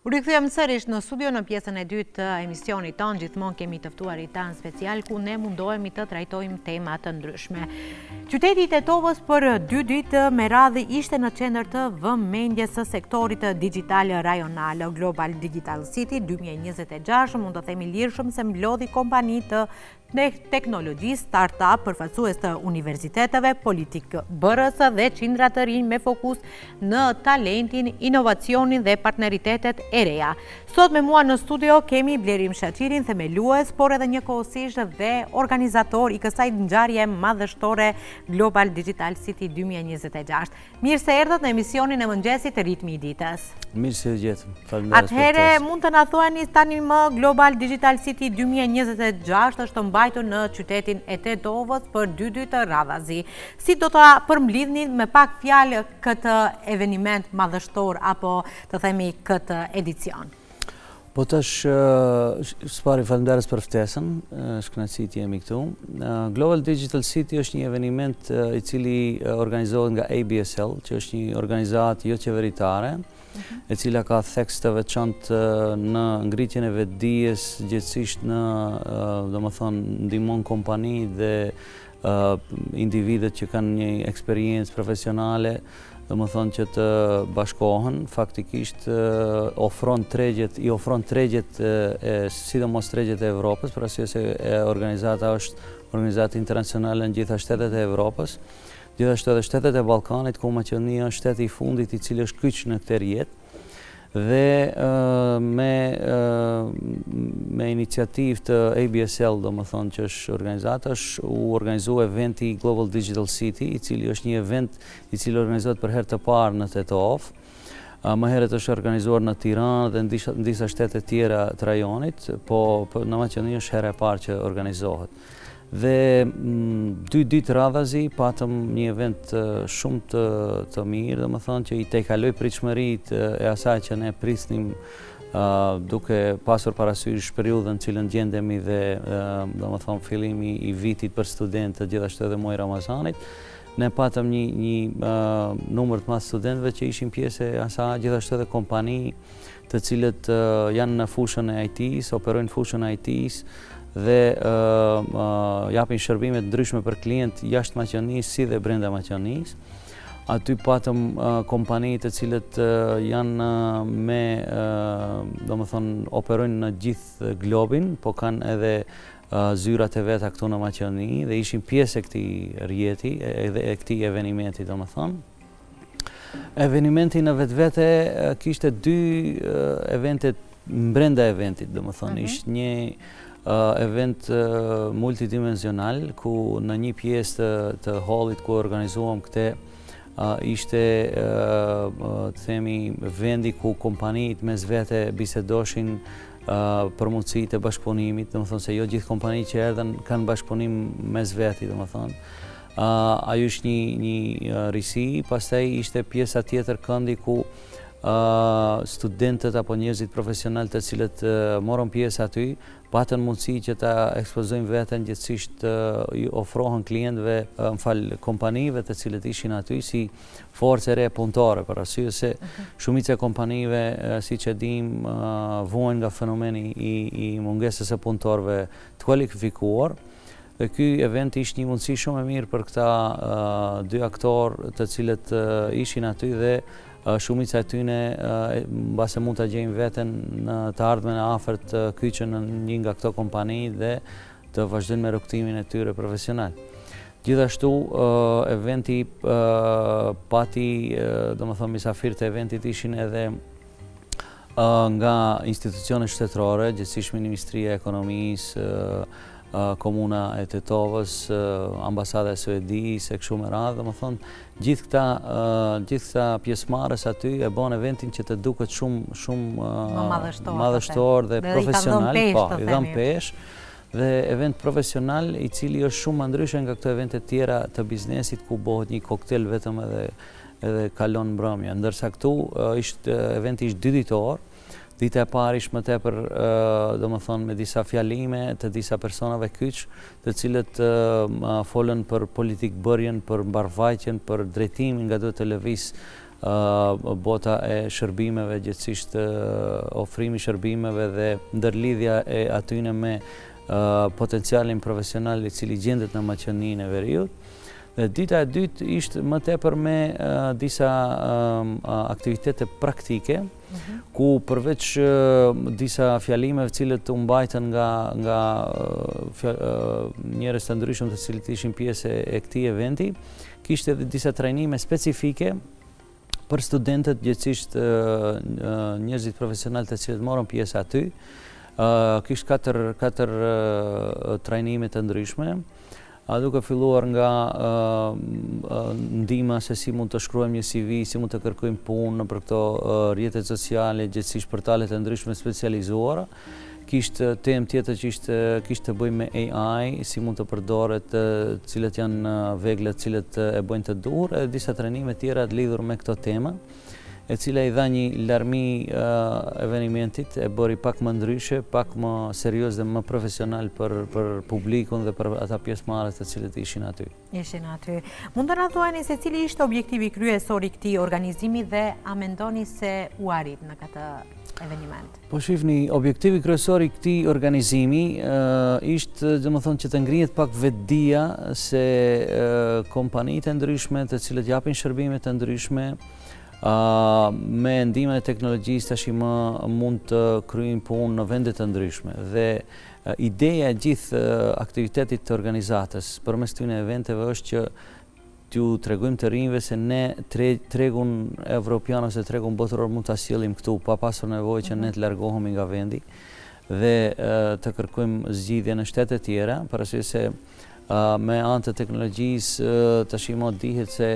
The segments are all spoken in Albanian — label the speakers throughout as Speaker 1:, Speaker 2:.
Speaker 1: U rikthyem sërish në studio në pjesën e dytë të emisionit tonë. Gjithmonë kemi të ftuarit tanë special ku ne mundohemi të trajtojmë tema të ndryshme. Qyteti i Tetovës për 2 ditë me radhë ishte në qendër të vëmendjes së sektorit digital rajonal. Global Digital City 2026 mund të themi lirshëm se mblodhi kompani të teknologjisë, start-up, përfaqësues të universiteteve, politikë bërës dhe qindra të rinj me fokus në talentin, inovacionin dhe partneritetet e reja. Sot me mua në studio kemi Blerim Shaqirin, themelues, por edhe njëkohësisht dhe organizator i kësaj ngjarje madhështore Global Digital City 2026. Mirë se erdhët në emisionin e mëngjesit të Ritmi i ditës.
Speaker 2: Mirë se gjetëm. Faleminderit.
Speaker 1: Atëherë mund të na thuani tani më Global Digital City 2026 është mbajtur në qytetin e Tetovës për 2 ditë radhazi. Si do ta përmbledhni me pak fjalë këtë eveniment madhështor apo të themi këtë edicion?
Speaker 2: Po tash, s'pari faleminderit për ftesën, shkënaqësi të jemi këtu. Global Digital City është një eveniment i cili organizohet nga ABSL, që është një organizatë jo qeveritare, e cila ka theks të veçantë në ngritjen e vetdijes, gjithësisht në, domethënë, ndihmon kompani dhe individët që kanë një eksperiencë profesionale, domethënë që të bashkohen, faktikisht ofron tregjet, sidomos tregjet e Evropës, për arsye se organizata është organizatë internacionale në gjitha shtetet e Evropës, gjithashtu edhe shtetet e Ballkanit, ku Maqedonia është shteti i fundit i cili është kyç në këtë rjetë. Dhe me iniciativë të ABSL, domethënë që është organizata, u organizua eventi Global Digital City, i cili është një event i cili organizohet për herë të parë në Tetovë. Më herët është organizuar në Tiranë dhe në disa shtete tjera të rajonit, po në Maqedoni është herë e parë që organizohet. Dhe 2 ditë radhazi patëm një event shumë të mirë, domethënë që i tejkaloi pritshmëritë e asaj që ne prisnim, duke pasur parasysh periudhën në cilën gjendemi dhe domethënë fillimi i vitit për studentë, gjithashtu edhe muaj Ramazanit. Ne patëm një numër të madh studentëve që ishin pjesë e asaj, gjithashtu edhe kompani të cilët janë në fushën e IT-s, operojnë në fushën e IT-s dhe japin shërbime të ndryshme për klient jashtë Maqedonisë si dhe brenda Maqedonisë. Aty patëm kompani të cilët janë domethënë operojnë në gjithë globin, po kanë edhe zyrat e veta këtu në Maqedoni dhe ishin pjesë e këtij rjeti, e këtij eventi, domethënë. Eventi në vetvete kishte 2 evente brenda eventit, domethënë ishte një event multidimensional ku në një pjesë të hallit ku organizuam këtë ishte të themi vendi ku kompanitë mes vete bisedoshin për mundësitë e bashkëpunimit, domethënë se jo gjithë kompanitë që erdhen kanë bashkëpunim mes veti, domethënë. Ajo është një risi, pastaj ishte pjesa tjetër këndi ku studentët apo njerëzit profesional të cilët morën pjesë aty, patën mundësi që ta ekspozojnë veten, gjithësisht i ofrohen klientëve, kompanive të cilët ishin aty si forcë e re punëtore, për arsye se shumica e kompanive, siç e dimë, vuajnë nga fenomeni i mungesës së punëtorëve të kualifikuar. Dhe ky event ishte një mundësi shumë e mirë për këta 2 aktorë të cilët ishin aty dhe shumica e tyre mbase mund ta gjejnë veten në të ardhmen e afërt të kyçën në një nga këto kompani dhe të vazhdojnë me rrugtimin e tyre profesional. Gjithashtu eventi pati, domethënë mysafirët e eventit ishin edhe nga institucione shtetërore, gjithsesi Ministria e Ekonomisë, Komuna e Tetovës, Ambasada e Suedisë, e kështu me radhë, domethënë gjithë këta pjesëmarrës aty e bën eventin që të duket shumë madhështor dhe profesional, po, i dhan peshë, dhe event profesional i cili është shumë më ndryshe nga këto evente tjera të biznesit ku bëhet një koktel vetëm edhe kalon mbrëmja, ndërsa këtu eventi ishte 2 ditor. Dita e parë ishte më tepër domethënë me disa fjalime të disa personave kyç, të cilët folën për politikbërjen, për mbarvajtjen, për drejtimin nga duhet të lëviz bota e shërbimeve, gjithësisht ofrimi shërbimeve dhe ndërlidhja e atyne me potencialin profesional i cili gjendet në Maqedoninë e Veriut. Dhe dita e dytë ishte më tepër me disa aktivitete praktike, ku përveç disa fjalimeve cilët u mbajtën nga njerëz të ndryshëm të cilët ishin pjesë e këtij eventi, kishte edhe disa trajnime specifike për studentët, gjithësisht njerëzit profesional të cilët morën pjesë aty. Kishte katër trajnime të ndryshme, duke filluar nga ndihma se si mund të shkruajmë një CV, si mund të kërkojmë punë për këto rrjetet sociale, gjithësisht portale të ndryshme specializuara. Kishte temë tjetër që kishte të bëjë me AI, si mund të përdoret, cilët janë veglat, cilët e bëjnë të duhur, edhe disa trajnime tjera të lidhur me këto tema, e cila i dha një larmi evenimentit, e bëri pak më ndryshe, pak më serios dhe më profesional për publikun dhe për ata pjesëmarrës të cilët ishin aty.
Speaker 1: Mund të na thuani se cili ishte objektivi kryesor i këtij organizimi dhe a mendoni se u arrit në këtë eveniment?
Speaker 2: Po shifni, objektivi kryesor i këtij organizimi ishte, domethënë, që të ngrihet pak vetdia se kompanitë e ndryshme të cilët japin shërbime të ndryshme me ndihmën e teknologjisë tash mund të kryejnë punë në vende të ndryshme. Dhe ideja e gjithë aktivitetit të organizatës përmes këtyre eventeve është që t'ju tregojmë të rinjve se ne tregun evropian ose tregun botëror mund ta sjellim këtu pa pasur nevojë që ne të largohemi nga vendi dhe të kërkojmë zgjidhje në shtete tjera, për arsye se me anë të teknologjisë tash dihet se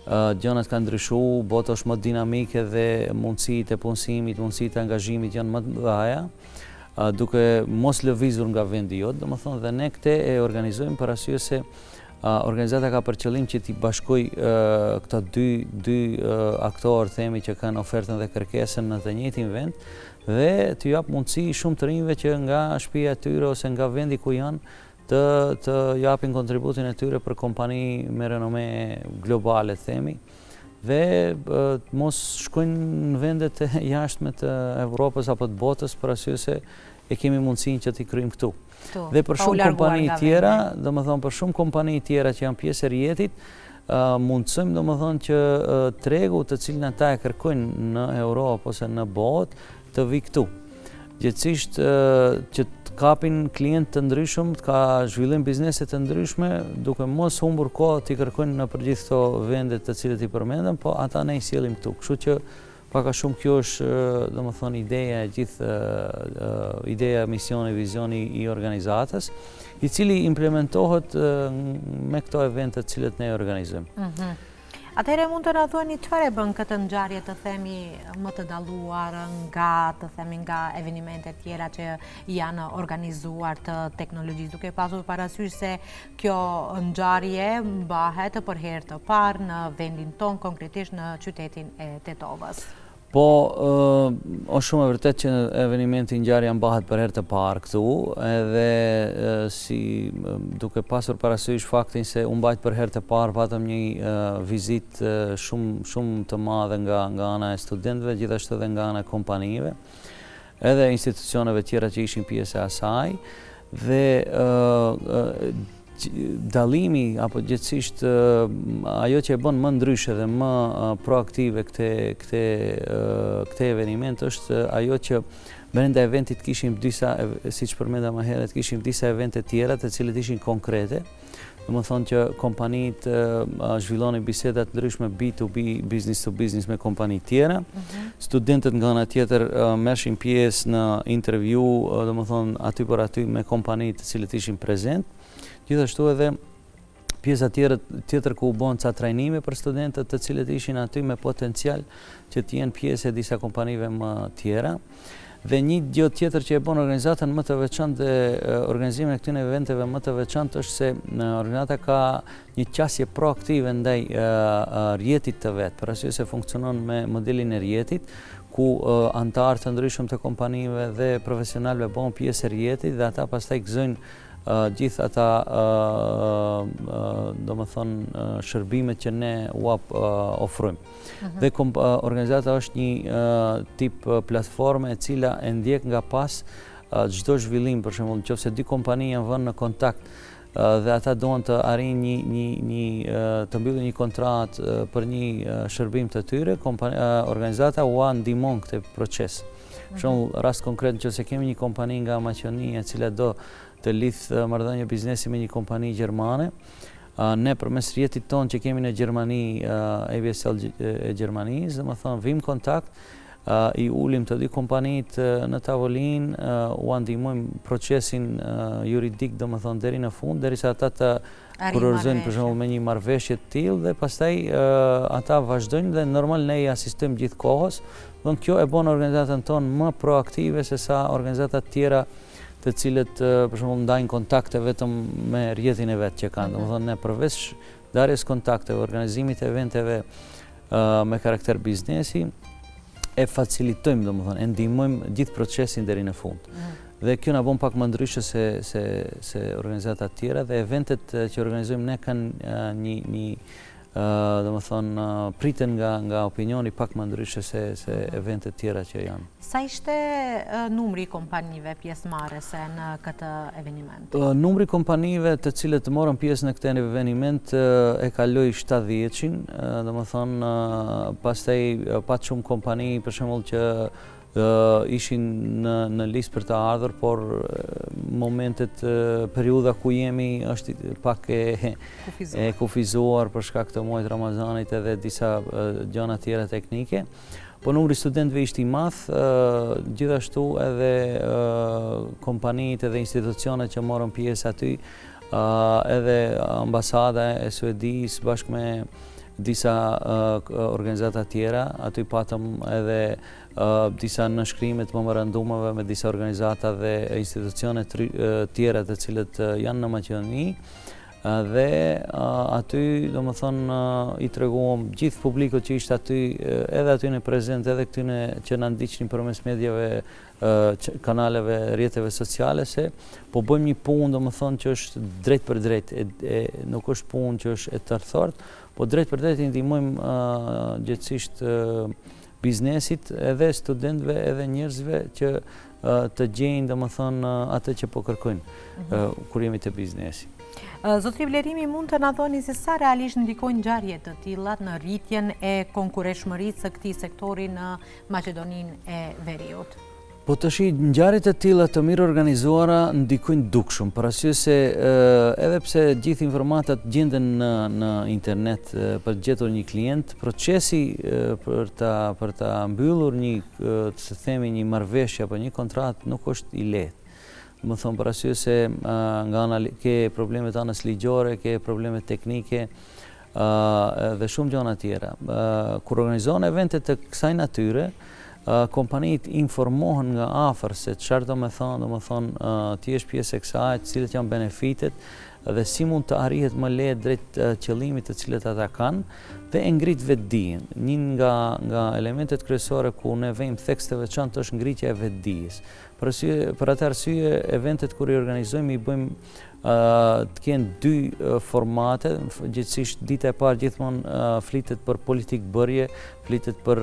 Speaker 2: gjërat kanë ndryshuar, bota është më dinamike dhe mundësitë e punësimit, mundësitë e angazhimit janë më të mëdha, duke mos lëvizur nga vendi jot, domethënë, dhe ne këtë e organizojmë për arsye se organizata ka për qëllim që t'i bashkoj këta dy aktorë, themi, që kanë ofertën dhe kërkesën në të njëjtin vend dhe t'ju jap mundësi shumë të rinjve që nga shtëpia e tyre ose nga vendi ku janë të japin kontributin e tyre për kompani me renome globale, themi, dhe mos shkojnë në vendet e jashtme të Evropës apo të botës, për arsye se e kemi mundësinë që t'i kryejmë këtu. Dhe për shumë kompani tjera, domethënë për shumë kompani tjera që janë pjesë e rrjetit, mundsojmë domethënë që tregu të cilin ata e kërkojnë në Europë ose në botë të vi këtu. Gjithsesi që kapin klientë të ndryshëm, ka zhvillim biznese të ndryshme, duke mos humbur kohë t'i kërkojnë në përgjithë këto vende të cilët i përmendëm, po ata ne i sjellim këtu. Kështu që pak a shumë kjo është, domethënë, ideja e gjithë, ideja, misioni, vizioni i organizatës, i cili implementohet me këto evente të cilët ne organizojmë.
Speaker 1: Atëherë mund të na thuani çfarë e bën këtë ngjarje, të themi, më të dalluar nga evenimentet tjera që janë organizuar të teknologjisë, duke pasur parasysh se kjo ngjarje mbahet për herë të parë në vendin tonë, konkretisht në qytetin e Tetovës.
Speaker 2: Po, është shumë e vërtet që evenimenti ngjarja mbahet për herë të parë këtu, edhe si duke pasur parasysh faktin se u mbajt për herë të parë, patëm një vizitë shumë të madhe nga ana e studentëve, gjithashtu edhe nga ana e kompanive, edhe institucioneve tjera që ishin pjesë e asaj, dhe dallimi apo gjithësisht ajo që e bën më ndryshe dhe më proaktive këtë eveniment është ajo që brenda eventit kishim disa, siç përmenda më herët, kishim disa evente tjera të cilët ishin konkrete. Domethënë që kompanitë zhvillonin biseda të ndryshme B2B, business to business me kompani tjera. Studentët nga ana tjetër merrshin pjesë në intervju, domethënë aty për aty me kompani të cilët ishin prezent. Gjithashtu edhe pjesa tjetër ku u bën ca trajnime për studentët të cilët ishin aty me potencial që të jenë pjesë e disa kompanive më tjera. Dhe një gjë tjetër që e bën organizatën më të veçantë dhe organizimin e këtyre eventeve më të veçantë është se organizata ka një qasje proaktive ndaj rrjetit të vet, për arsye se funksionon me modelin e rrjetit, ku antarë të ndryshëm të kompanive dhe profesionalëve bën pjesë e rrjetit dhe ata pastaj gëzojnë gjithë ata shërbimet që ne ofrojmë. Dhe organizata është një tip platforme e cila e ndjek nga pas çdo zhvillim, për shembull, nëse dy kompani janë vënë në kontakt dhe ata doan të arrijnë të mbyllin një kontratë për një shërbim të tyre, organizata ua ndihmon këtë proces. Për shembull, rast konkret, nëse kemi një kompani nga Maqedonia e cila do të lidh marrëdhënie biznesi me një kompani gjermane, ne përmes rrjetit tonë që kemi në Gjermani, AVSL e Gjermanisë, domethënë vim kontakt, i ulim të dy kompanit në tavolinë, u ndihmojmë procesin juridik, domethënë deri në fund, derisa ata të kurorëzojnë për shembull me një marrëveshje të tillë dhe pastaj ata vazhdojnë dhe normal ne i asistojmë gjithë kohës. Don kjo e bën organizatën tonë më proaktive se sa organizata të tjera të cilët për shembull ndajnë kontakte vetëm me rrjetin e vet që kanë. Domethënë ne përveç darjes kontakteve, organizimit të eventeve me karakter biznesi, e facilitojmë, domethënë, e ndihmojmë gjithë procesin deri në fund. Dhe kjo na bën pak më ndryshe se organizata të tjera dhe eventet që organizojmë ne kanë një domethënë priten nga opinioni pak më ndryshe se eventet tjera që janë.
Speaker 1: Sa ishte numri i kompanive pjesëmarrëse në këtë eveniment?
Speaker 2: Numri i kompanive të cilët morën pjesë në këtë eveniment e kaloi 70-in, domethënë pastaj pa shumë kompani për shembull që ishin në listë për të ardhur, por momentet, periudha ku jemi është pak e kufizuar për shkak të muajit Ramazanit edhe disa gjëra tjera teknike. Po numri studentëve ishte i madh, gjithashtu edhe kompanitë edhe institucionet që morën pjesë aty, edhe ambasada e Suedisë bashkë me disa organizata tjera, aty patëm edhe disa nënshkrime të memorandumeve me disa organizata dhe institucione tjera të cilët janë në Maqedoni, dhe aty domethënë i treguam gjithë publikut që ishte aty, edhe aty në prezent, edhe këtyne që na ndiqnin përmes mediave, kanaleve, rrjeteve sociale, se po bëjmë një punë domethënë që është drejt për drejt, nuk është punë që është e tërthort, po drejt për drejt i ndihmojmë gjithësisht biznesit, edhe studentëve, edhe njerëzve që të gjejnë domethënë atë që po kërkojnë kur jemi te biznesi.
Speaker 1: Zotri Vlerimi, mund të na thoni se sa realisht ndikojnë ngjarje të tilla në rritjen e konkurrentshmërisë së këtij sektori në Maqedoninë e Veriut?
Speaker 2: Po tash ngjarjet e tilla të mirë organizuara ndikojnë dukshëm, për arsye se edhe pse gjithë informatat gjenden në internet për të gjetur një klient, procesi për ta mbyllur të themi një marrëveshje apo një kontratë nuk është i lehtë. Më thonë për arsye se nga ana ke problemet anës ligjore, ke problemet teknike dhe shumë gjëra tjera. Kur organizohen evente të kësaj natyre, kompanitë informohen nga afër se çfarë do të thonë ti je pjesë e kësaj, cilat janë benefitet dhe si mund të arrihet më lehtë drejt qëllimit të cilët ata kanë dhe e ngrit vetdijen. Një nga elementet kryesore ku ne vëmë theks të veçantë është ngritja e vetdijes. Për atë arsye, eventet kur i organizojmë i bëjmë të kenë dy formate, gjithsesi dita e parë gjithmonë flitet për politikë bërje, flitet për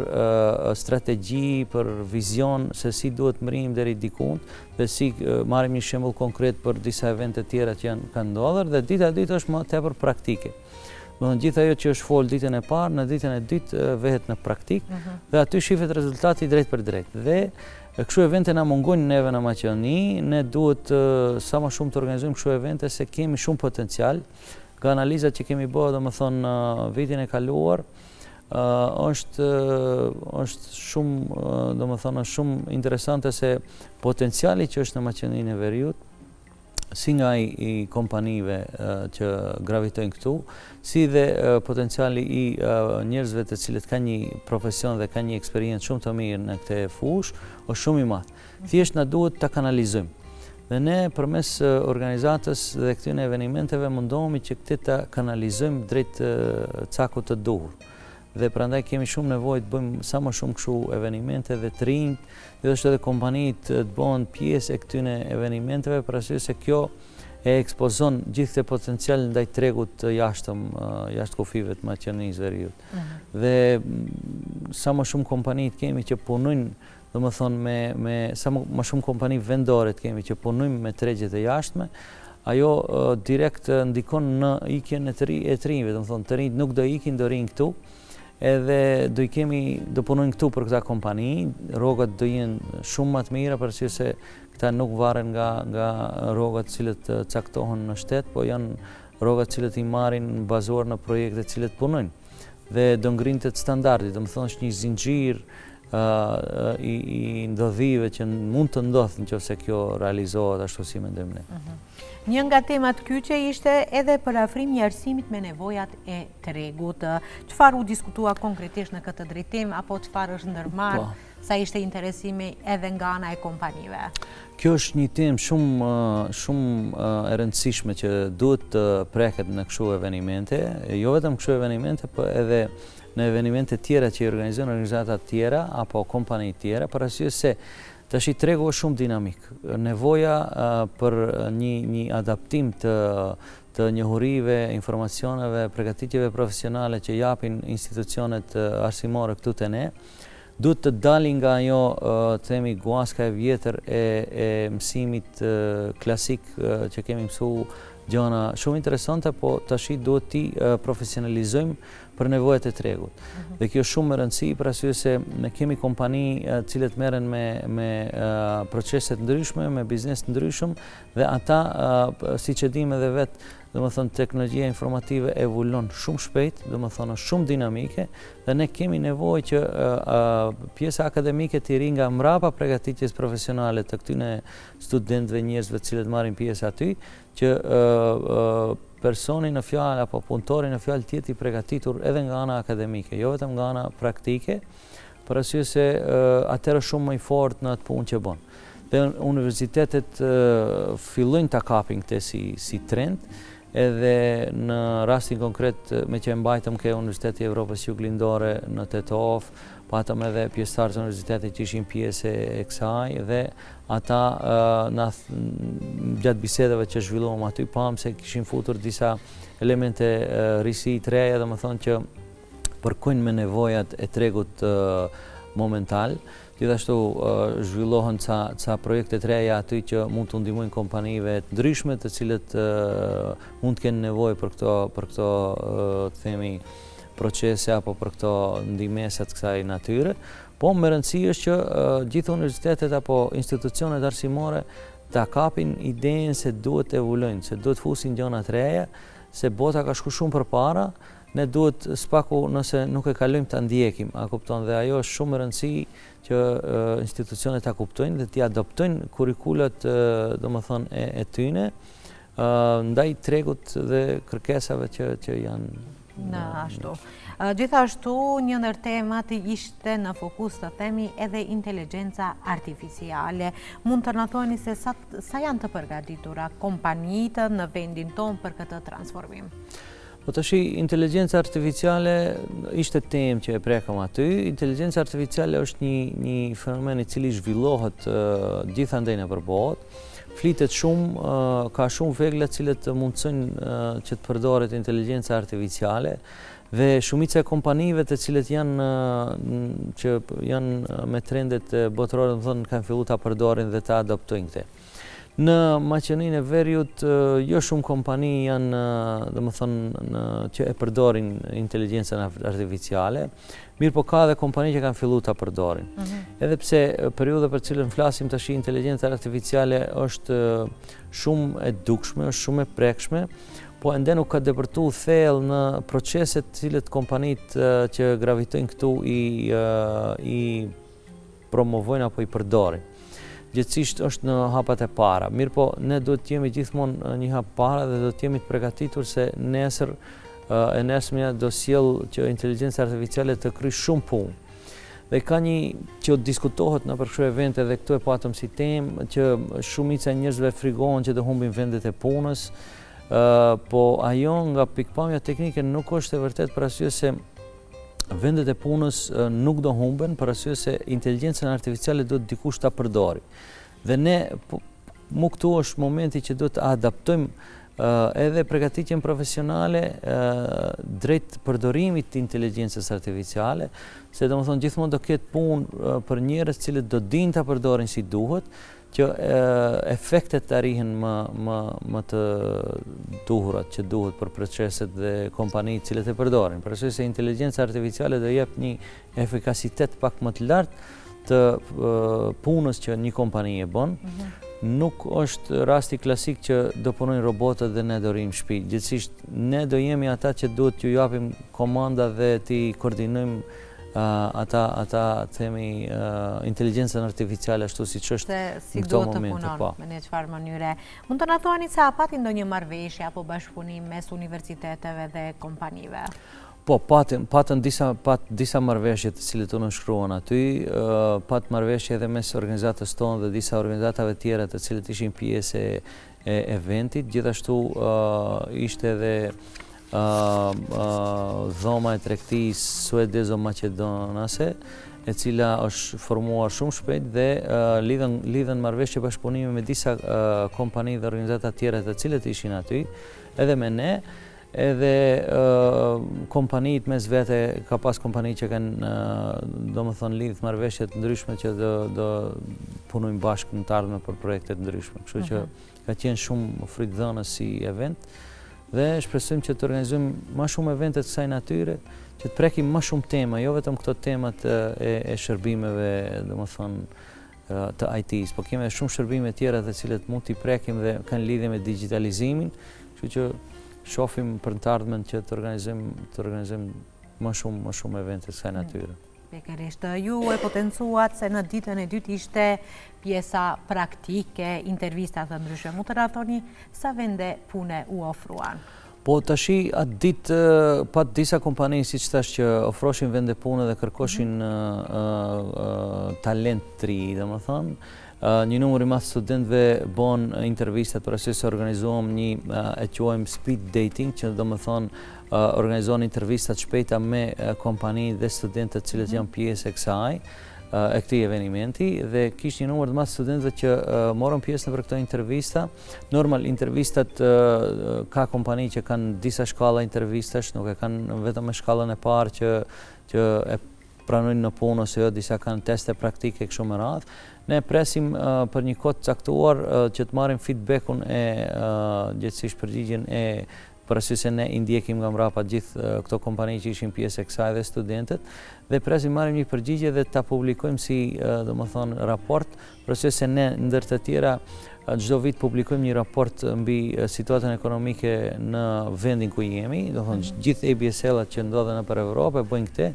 Speaker 2: strategji, për vizion se si duhet mrim deri dikund dhe si marrim një shembull konkret për disa evente tjera që kanë ndodhur dhe dita e dytë është më tepër praktike. Gjithë ajo që është folë ditën e parë, në ditën e dytë vehet në praktikë dhe aty shihet rezultati drejt për drejt. Dhe kështu evente na mungojnë neve në Maqedoni, ne duhet sa më shumë të organizojmë kështu evente se kemi shumë potencial. Nga analizat që kemi bërë, domethënë vitin e kaluar, është shumë, domethënë shumë interesante se potenciali që është në Maqedoninë e Veriut, si nga i kompanive që gravitojnë këtu, si dhe potenciali i njerëzve të cilët kanë një profesion dhe kanë një eksperiencë shumë të mirë në këtë fushë, është shumë i madh. Thjesht na duhet ta kanalizojmë. Dhe ne përmes organizatës dhe këtyre eventeve mundohemi që këtë ta kanalizojmë drejt cakut të duhur. Dhe prandaj kemi shumë nevojë të bëjmë sa më shumë kështu evente dhe të rinjt, gjithashtu edhe kompanitë të bëhen pjesë e këtyre eventeve, për arsye se kjo e ekspozon gjithë të potencial ndaj tregut të jashtëm, jashtë kufive të Maqedonisë Veriut. Dhe sa më shumë kompanitë kemi që punojnë, domethënë sa më shumë kompani vendore kemi që punojmë me tregjet e jashtme, ajo direkt ndikon në ikjen e të rinjve, domethënë të rinjt nuk do ikin, do rinë këtu, edhe do punojnë këtu për këta kompani, rrogat do jenë shumë më të mira, për se këta nuk varen nga rrogat cilët caktohen në shtet, po janë rrogat cilët i marrin bazuar në projekte cilët punojnë. Dhe do ngrintet standardi, domethënë është një zinxhir i ndodhive që mund të ndodhë nëse kjo realizohet ashtu si mendojmë ne.
Speaker 1: Një nga temat kyçe ishte edhe parafrimi i arsimit me nevojat e tregut. Çfarë u diskutua konkretisht në këtë drejtim, apo çfarë është ndërmarrë, sa ishte interesimi edhe nga ana e kompanive?
Speaker 2: Kjo është një temë shumë e rëndësishme që duhet të preket në kështu evenimente, jo vetëm kështu evenimente, por edhe në evenimente tjera që i organizojnë organizata tjera apo kompani tjera, për arsye se tash i tregu është shumë dinamik. Nevoja për një adaptim të njohurive, informacioneve, përgatitjeve profesionale që japin institucionet arsimore këtu te ne, duhet të dalin nga ajo themi guaska e vjetër e mësimit klasik që kemi mësuar gjëra shumë interesante, po tash duhet ti profesionalizojmë për nevojat e tregut. Dhe kjo shumë e rëndësishme për arsye se ne kemi kompani cilët merren me procese të ndryshme, me biznes të ndryshëm, dhe ata siç e dimë edhe vetë, domethënë teknologjia informative evolon shumë shpejt, domethënë është shumë dinamike, dhe ne kemi nevojë që pjesa akademike të ri nga mbrapa përgatitjes profesionale të këtyre studentëve, njerëzve të cilët marrin pjesë aty, që personi në fjalë apo punëtori në fjalë tjetë i përgatitur edhe nga ana akademike, jo vetëm nga ana praktike, për arsye se atëherë shumë më i fortë në atë punë që bën. Dhe universitetet fillojnë ta kapin këtë si trend, edhe në rastin konkret me që mbajtëm ke Universiteti i Evropës Juglindore në Tetov, patëm edhe pjesëtarë të universitetit që ishin pjesë e kësaj, dhe ata gjatë bisedave që zhvilluam aty pam se kishin futur disa elemente risi të reja, domethënë që përkojnë me nevojat e tregut momental. Gjithashtu zhvillohen ca projekte të reja aty që mund të ndihmojnë kompanive të ndryshme të cilët mund të kenë nevojë për këto themi procese apo për këto ndihmesa të kësaj natyre, po më rëndësi është që gjithë universitetet apo institucionet arsimore ta kapin idenë se duhet të evolojnë, se duhet fusin gjëra të reja, se bota ka shku shumë përpara, ne duhet spaku nëse nuk e kalojmë ta ndjekim, a kupton, dhe ajo është shumë e rëndësishme që institucionet ta kuptojnë dhe t'i adoptojnë kurrikulat domethënë e tyre ndaj tregut dhe kërkesave që janë
Speaker 1: në ashtu. Gjithashtu, një ndër temat ishte në fokus të themi edhe inteligjenca artificiale. Mund të na thoni se sa janë të përgatitura kompanitë në vendin tonë për këtë transformim?
Speaker 2: Po tash inteligjenca artificiale ishte temë që e prekëm aty. Inteligjenca artificiale është një fenomen i cili zhvillohet gjithandej nëpër botë. Flitet shumë, ka shumë vegla cilët mundsojnë që të përdoret inteligjenca artificiale, dhe shumica e kompanive të cilët që janë me trendet botërore, domethënë kanë filluar ta përdorin dhe ta adoptojnë këtë. Në Maqedoninë e Veriut jo shumë kompani janë domethënë që e përdorin inteligjencën artificiale, mirë po ka edhe kompani që kanë filluar ta përdorin. Edhe pse periudha për cilën flasim tash, inteligjenca artificiale është shumë e dukshme, është shumë e prekshme, po ende nuk ka depërtuar thellë në proceset të cilët kompanitë që gravitojnë këtu i promovojnë apo i përdorin. Gjithsesi është në hapat e para. Mirë po, ne duhet të jemi gjithmonë një hap para dhe do të jemi të përgatitur se nesër e nesërmja do sjell që inteligjenca artificiale të kryejë shumë punë. Dhe ka një që diskutohet në për kështu evente, dhe këtu e patëm si temë, që shumica e njerëzve frigohen që të humbin vendet e punës, po ajo nga pikpamja teknike nuk është e vërtet, për arsye se vendet e punës nuk do humben, për arsye se inteligjencën artificiale do dikush ta përdori. Dhe ne mu këtu është momenti që duhet të adaptojmë edhe përgatitjen profesionale drejt përdorimit të inteligjencës artificiale, se domethënë gjithmonë do ketë punë për njerëz cilët do dinë ta përdorin si duhet, që efektet të arrihen më të duhurat që duhet për proceset dhe kompanitë cilët e përdorin. Për arsye se inteligjenca artificiale do jep një efikasitet pak më të lartë të punës që një kompani e bën. Nuk është rasti klasik që do punojnë robotët dhe ne do rrim shtëpi. Gjithsesi ne do jemi ata që duhet t'ju japim komanda dhe t'i koordinojmë ata themi inteligjencën artificiale ashtu siç është
Speaker 1: si duhet të punon në çfarë mënyre. Mund të na thuani se a pati ndonjë marrëveshje apo bashkëpunim mes universiteteve dhe kompanive?
Speaker 2: Po, patën disa marrëveshje të cilët u nënshkruan aty, pat marrëveshje edhe mes organizatës tonë dhe disa organizatave tjera të cilët ishin pjesë e eventit. Gjithashtu ishte edhe dhoma e tregtisë suedezo-maqedonase, e cila është formuar shumë shpejt dhe lidhen marrëveshje bashkëpunimi me disa kompani dhe organizata tjera të cilët ishin aty, edhe me ne, edhe kompanit mes vete, ka pas kompani që kanë domethënë lidh marrëveshje të ndryshme që do punojnë bashkë në të ardhmen për projekte të ndryshme. Kështu që ka qenë shumë frytëdhënës si event dhe shpresojmë që të organizojmë më shumë evente të kësaj natyre, që të prekim më shumë tema, jo vetëm këto temat e shërbimeve, domethënë të IT-s, po kemi shumë shërbime tjera të cilët mund t'i prekim dhe kanë lidhje me digitalizimin, kështu që shohim për të ardhmen që të organizojmë më shumë evente të kësaj natyre.
Speaker 1: Pikërisht, ju e potencuat se në ditën e dytë ishte pjesa praktike, intervista të ndryshme. Mund të na thoni sa vende pune u ofruan?
Speaker 2: Po tashi atë ditë pat disa kompani siç thash që ofroshin vende pune dhe kërkoshin talent të ri, domethënë. Një numër i madh studentëve bën intervistat për arsye se organizuam një e quajmë speed dating, që domethënë organizon intervistat shpejta me kompani dhe studentët të cilët janë pjesë e këtij eventi dhe kishte një numër të madh studentëve që morën pjesë në këto intervista. Normal intervistat ka kompani që kanë disa shkalla intervistash, nuk e kanë vetëm me shkallën e parë që e pranojnë në punë ose jo, disa kanë teste praktike kështu me radhë. Ne presim për një kohë të caktuar që të marrim feedbackun e gjithsesi përgjigjen e për arsye se ne i ndjekim nga mbrapa gjithë këto kompani që ishin pjesë e kësaj dhe studentët, dhe presim marrim një përgjigje dhe ta publikojmë si domethënë raport, për arsye se ne ndër të tjera çdo vit publikojmë një raport mbi situatën ekonomike në vendin ku jemi, domethënë gjithë ABSL-at që ndodhen nëpër Evropë bëjnë këtë,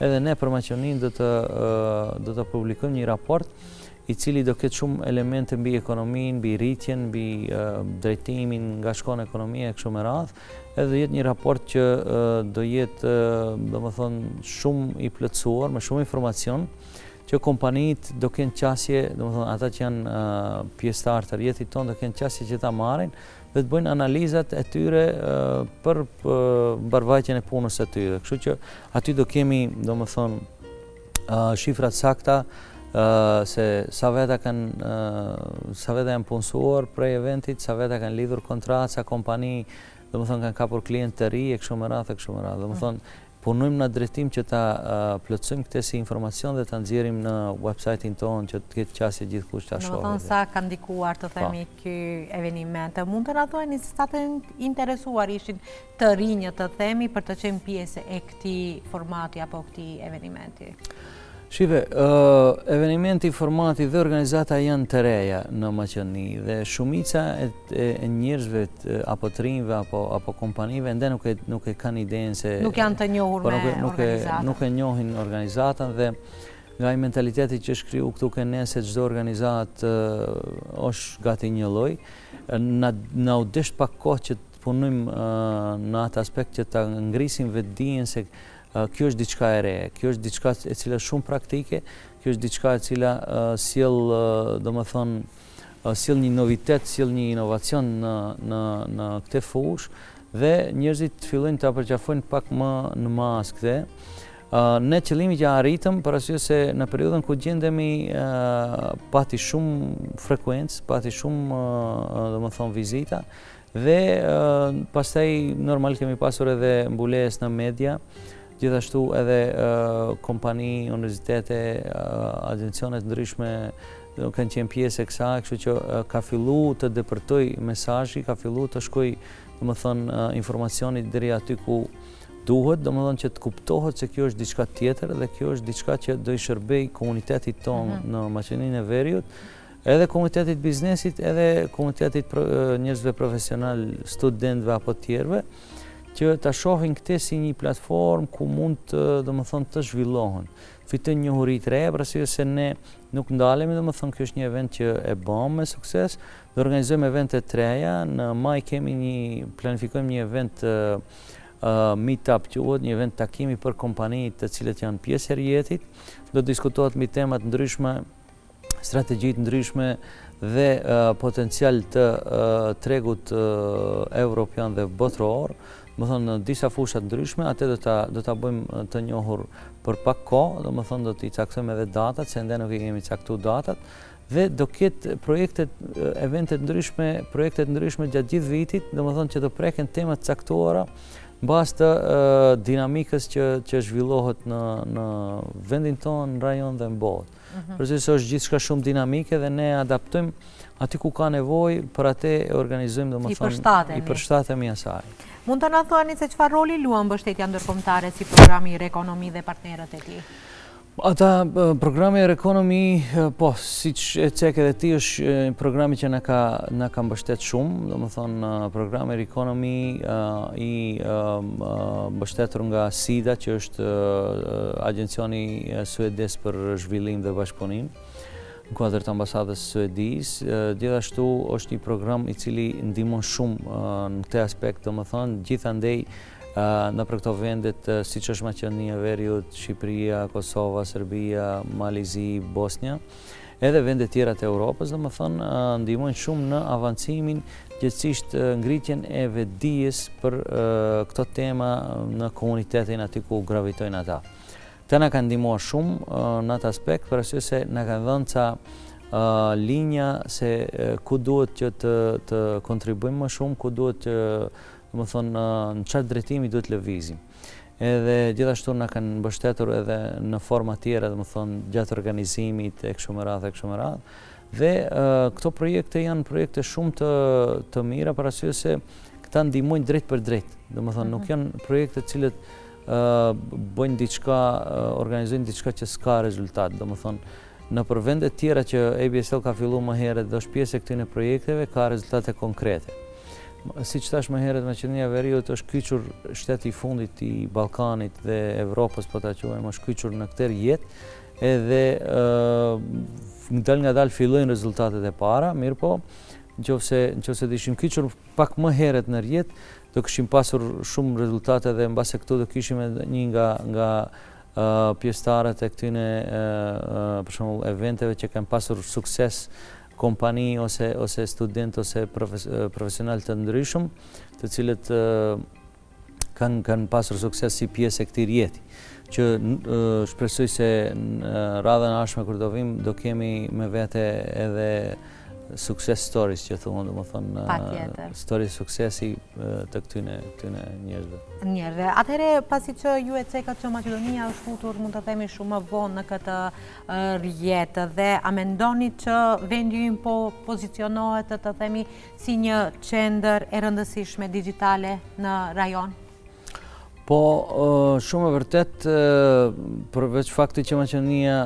Speaker 2: edhe ne për Maqedoninë do të publikojmë një raport i cili do ketë shumë elemente mbi ekonominë, mbi rritjen, mbi drejtimin nga shkon ekonomia e kështu me radhë, edhe do jetë një raport që do jetë domethënë shumë i plotësuar, me shumë informacion, që kompanitë do kenë qasje, domethënë ata që janë pjesëtar të rrjetit tonë do kenë qasje që ta marrin dhe të bëjnë analizat e tyre për mbarvajtjen e punës së tyre. Kështu që aty do kemi domethënë shifrat sakta se sa veta janë punësuar prej eventit, sa veta kanë lidhur kontratë, sa kompani domethënë kanë kapur klientë të ri e kështu me radhë. Domethënë punojmë në drejtim që ta plotësojmë këtë si informacion dhe ta nxjerrim në website-in tonë që të ketë qasje gjithkush ta shohë.
Speaker 1: Domethënë sa ka ndikuar të themi ky eveniment. Mund të na thuani sa të interesuar ishin të rinj të themi për të qenë pjesë e këtij formati apo këtij eventi?
Speaker 2: Shive, evenimenti, formati dhe organizata janë të reja në Maqedoni dhe shumica e njerëzve apo të rinjve apo kompanive ende nuk e kanë idenë se
Speaker 1: nuk janë të njohur me organizatën. Nuk
Speaker 2: e njohin organizatën dhe nga i mentaliteti që është kriju këtu ke ne se çdo organizatë është gati një lloj. Na u desh pak kohë që të punojmë në atë aspekt që ta ngrisim vetdijen se kjo është diçka e re, kjo është diçka e cila shumë praktike, kjo është diçka e cila sjell domethënë sjell një novitet, sjell një inovacion në këtë fushë dhe njerëzit fillojnë ta përqafojnë pak më në masë këtë. Ne qëllimi që arritëm, për arsye se në periudhën ku gjendemi pati shumë frekuencë, pati shumë domethënë vizita dhe pastaj normal kemi pasur edhe mbulesë në media, gjithashtu edhe kompani, universitete, agencione të ndryshme kanë qenë pjesë e kësaj, kështu që ka filluar të depërtoj mesazhi, ka filluar të shkoj domethënë informacioni deri aty ku duhet, domethënë që të kuptohet se kjo është diçka tjetër dhe kjo është diçka që do i shërbej komunitetit tonë në Maqedoninë e Veriut, edhe komunitetit biznesit, edhe komunitetit njerëzve profesional, studentëve apo tjerëve, që ta shohin këtë si një platformë ku mund të domethënë të zhvillohen, fitojnë njohuri të reja, për arsye se ne nuk ndalemi, domethënë kjo është një event që e bëm me sukses, do organizojmë evente të reja, në maj planifikojmë një event meetup quhet, një event takimi për kompanitë të cilët janë pjesë e rjetit, do diskutohet mbi tema të ndryshme, strategji të ndryshme dhe potencial të tregut evropian dhe botror, domethënë në disa fusha të ndryshme, atë do ta bëjmë të njohur për pak kohë, domethënë do t'i caktojmë edhe datat, se ende nuk i kemi caktuar datat, dhe do ketë evente të ndryshme gjatë gjithë vitit, domethënë që do preken tema të caktuara mbas të dinamikës që zhvillohet në vendin tonë, në rajon dhe në botë. Përse është gjithçka shumë dinamike dhe ne adaptojmë aty ku ka nevojë, për atë e organizojmë domethënë i përshtatemi asaj.
Speaker 1: Mund të na thoni se çfarë roli luan mbështetja ndërkombëtare si programi Reconomy dhe partnerët e tij?
Speaker 2: Ata programi Reconomy, po, siç e cek edhe ti, është programi që na ka mbështet shumë, domethënë programi Reconomy i mbështetur nga SIDA, që është agjencioni suedez për zhvillim dhe bashkëpunim, në kuadër të ambasadës suedisë. Gjithashtu është një program i cili ndihmon shumë në këtë aspekt, domethënë gjithandej në për këto vendet siç është Maqedonia e Veriut, Shqipëria, Kosova, Serbia, Malizi, Bosnia, edhe vendet tjera të Europës, domethënë ndihmojnë shumë në avancimin, gjithsesi ngritjen e vetdijes për këto tema në komunitetin aty ku gravitojnë ata. Këta na kanë ndihmuar shumë në atë aspekt, për arsye se na kanë dhënë ca linja se ku duhet që të kontribuojmë më shumë, ku duhet që domethënë në çfarë drejtimi duhet lëvizim. Edhe gjithashtu na kanë mbështetur edhe në forma tjera, domethënë gjatë organizimit e kështu me radhë. Dhe këto projekte janë projekte shumë të mira, për arsye se këta ndihmojnë drejt për drejt. Domethënë nuk janë projekte të cilët bëjnë diçka, organizojnë diçka që s'ka rezultat. Domethënë në për vendet tjera që ABSL ka filluar më herët dhe është pjesë e këtyre projekteve, ka rezultate konkrete. Siç thash më herët, Maqedonia e Veriut është kyçur shteti i fundit i Ballkanit dhe Evropës, po ta quajmë, është kyçur në këtë rjet, edhe nga dal fillojnë rezultatet e para, mirë po, nëse do ishim kyçur pak më herët në rjet, do kishim pasur shumë rezultate dhe mbase këtu do kishim një nga pjesëtarët e këtyre për shembull eventeve që kanë pasur sukses, kompani ose student ose profesional të ndryshëm, të cilët kanë pasur sukses si pjesë e këtij rjeti, që shpresoj se në radhën e ardhshme kur do vim do kemi me vete edhe success stories që thonë, domethënë story suksesi të këtyre njerëzve.
Speaker 1: Atëherë, pasi që ju e cekët që Maqedonia është futur, mund të themi shumë më vonë në këtë rjet, dhe a mendoni që vendi ynë po pozicionohet të themi si një qendër e rëndësishme digjitale në rajon?
Speaker 2: Po, shumë e vërtet, përveç fakti që Maqedonia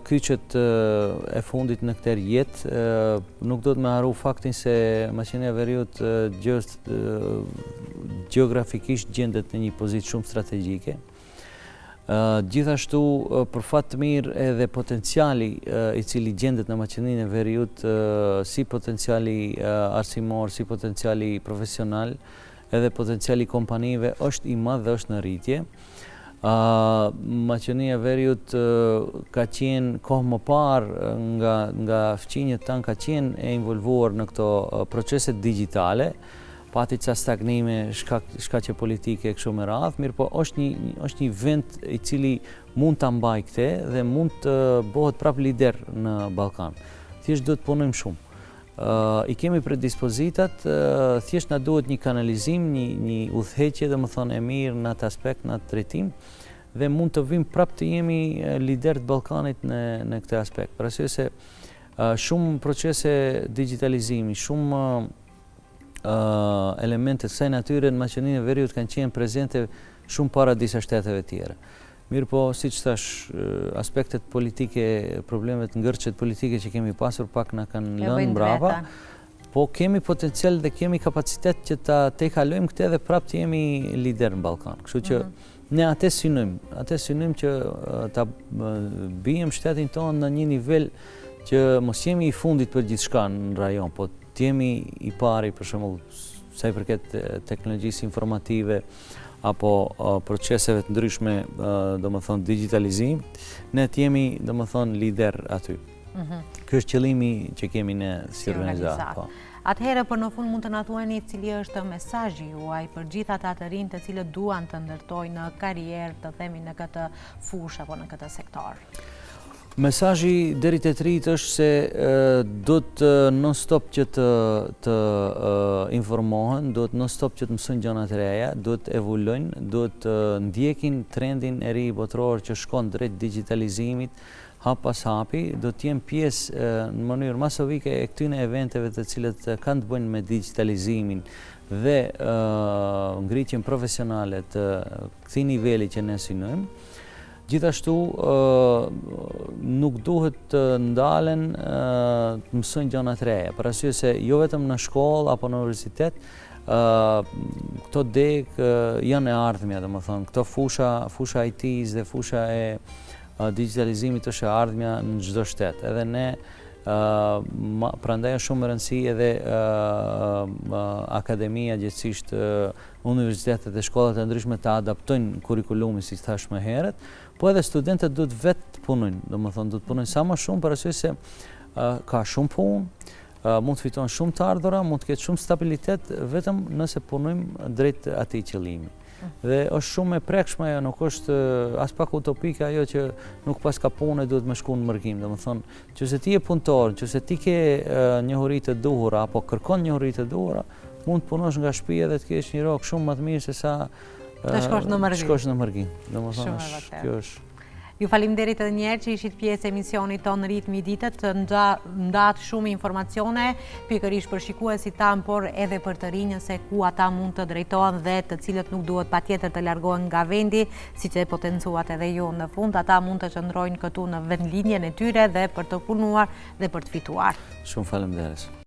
Speaker 2: kyçet e fundit në këtë rjet, nuk do të më harru faktin se Maqedonia e Veriut gjeografikisht gjendet në një pozitë shumë strategjike. Gjithashtu, për fat të mirë, edhe potenciali i cili gjendet në Maqedoninë e Veriut, si potenciali arsimor, si potenciali profesional, edhe potenciali kompanive është i madh dhe është në rritje. Maqedonia e Veriut ka qenë kohë më parë nga fqinjet tanë ka qenë e involvuar në këto procese digjitale, pati ca stagnime, shkaqe politike kështu me radhë, mirë po është një vend i cili mund ta mbajë këtë dhe mund të bëhet prap lider në Ballkan. Thjesht duhet punojmë shumë. I kemi predispozitat, thjesht na duhet një kanalizim, një udhëheqje domethënë e mirë në atë aspekt, në atë drejtim dhe mund të vim prap të jemi lider të Ballkanit në këtë aspekt. Për arsye se shumë procese digitalizimi, shumë elemente të kësaj natyre në Maqedoninë e Veriut kanë qenë prezente shumë para disa shteteve tjera. Mirë po, si që thash, aspektet politike, problemet ngërçet politike që kemi pasur pak na kanë lënë mbrapa, po kemi potencial dhe kemi kapacitet që te kalojmë këtë dhe prap të jemi lider në Ballkan. Kështu që ne atë synojmë që ta bijmë shtetin tonë në një nivel që mos jemi i fundit për gjithçka në rajon, po të jemi i pari për shembull sa i përket teknologjisë informative apo proceseve të ndryshme, domethënë digitalizim, ne të jemi domethënë lider aty. Ky është qëllimi që kemi ne si organizatë.
Speaker 1: Atëherë për në fund mund të na thuani cili është mesazhi juaj për gjithë ata të rinj të cilët duan të ndërtojnë karrierë, të themi në këtë fushë apo në këtë sektor.
Speaker 2: Mesazhi deri te trit është se do të non-stop që të informohen, do të non-stop që të mësojnë gjëra të reja, do të evolojnë, do të ndjekin trendin e ri botror që shkon drejt digitalizimit, hap pas hapi, do të jenë pjesë në mënyrë masovike e këtyre eventeve të cilët kanë të bëjnë me digitalizimin dhe ngritjen profesionale të këtij niveli që ne synojmë. Gjithashtu nuk duhet të ndalen të mësojnë gjëra të reja, për arsye se jo vetëm në shkollë apo në universitet, këto deg janë e ardhmja, domethënë, këto fusha IT-s dhe fusha e digitalizimit është e ardhmja në çdo shtet. Edhe ne prandaj është shumë e rëndësishme edhe akademia, gjithsesi universitetet e shkollat e ndryshme të adaptojnë kurrikulumin, si thash më herët, po edhe studentët duhet vetë të punojnë, domethënë duhet të punojnë sa më shumë për arsye se ka shumë punë, mund të fitojnë shumë të ardhura, mund të ketë shumë stabilitet vetëm nëse punojmë drejt atij qëllimi. Dhe është shumë e prekshme ajo, nuk është as pak utopike ajo që nuk pas ka punë duhet me shku në mërkim. Domethënë, nëse ti je punëtor, nëse ti ke njohuri të duhura apo kërkon njohuri të duhura, mund të punosh nga shtëpia dhe të kesh një rrok shumë më të mirë se sa
Speaker 1: të shkosh në
Speaker 2: mërkim. Domethënë, kjo është.
Speaker 1: Ju faleminderit edhe një herë që ishit pjesë e emisionit tonë Ritmi i ditët, ndat shumë informacione, pikërisht për shikuesit tan, por edhe për të rinjën se ku ata mund të drejtohen dhe të cilët nuk duhet patjetër të largohen nga vendi, siç e potencuat edhe ju në fund, ata mund të qëndrojnë këtu në vendlinjen e tyre dhe për të punuar dhe për të fituar.
Speaker 2: Shumë faleminderit.